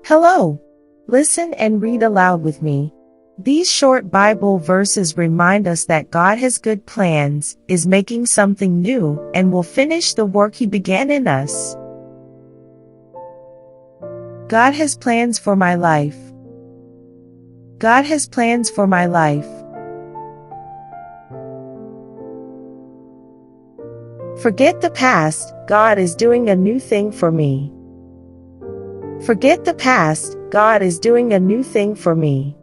Hello. Listen and read aloud with me. These short Bible verses remind us that God has good plans, is making something new, and will finish the work He began in us. God has plans for my life. God has plans for my life. Forget the past, God is doing a new thing for me. Forget the past, God is doing a new thing for me.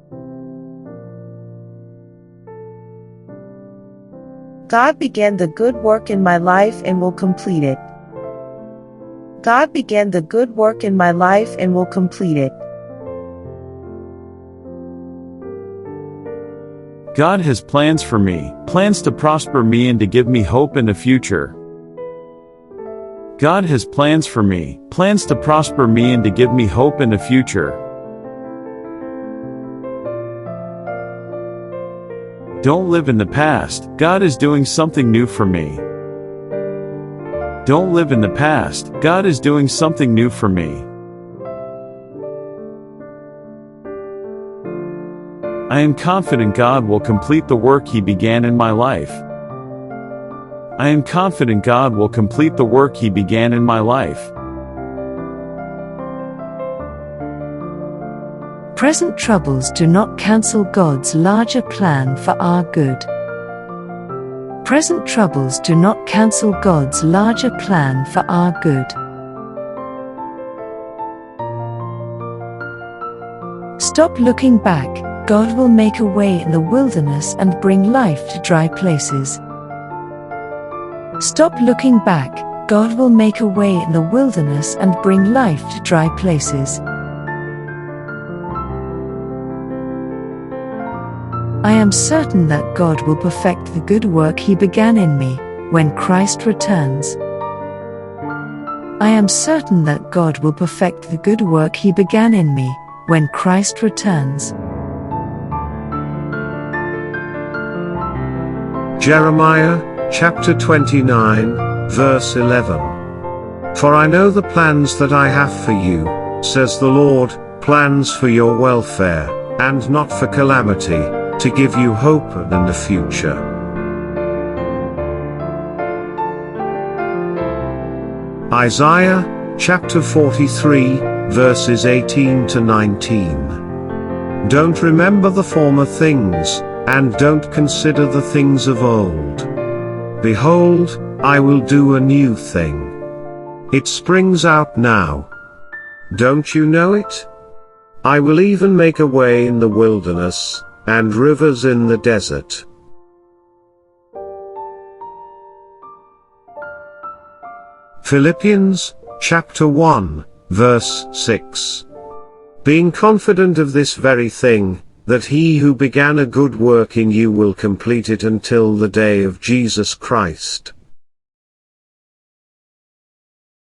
God began the good work in my life and will complete it. God began the good work in my life and will complete it. God has plans for me, plans to prosper me and to give me hope in the future. God has plans for me, plans to prosper me and to give me hope in the future. Don't live in the past, God is doing something new for me. Don't live in the past, God is doing something new for me. I am confident God will complete the work He began in my life. I am confident God will complete the work He began in my life. Present troubles do not cancel God's larger plan for our good. Present troubles do not cancel God's larger plan for our good. Stop looking back, God will make a way in the wilderness and bring life to dry places. Stop looking back, God will make a way in the wilderness and bring life to dry places. I am certain that God will perfect the good work He began in me, when Christ returns. I am certain that God will perfect the good work He began in me, when Christ returns. Jeremiah, chapter 29, verse 11. For I know the plans that I have for you, says the Lord, plans for your welfare, and not for calamity, to give you hope and a future. Isaiah, chapter 43, verses 18 to 19. Don't remember the former things, and don't consider the things of old. Behold, I will do a new thing. It springs out now. Don't you know it? I will even make a way in the wilderness, and rivers in the desert. Philippians, chapter 1, verse 6. Being confident of this very thing, that he who began a good work in you will complete it until the day of Jesus Christ.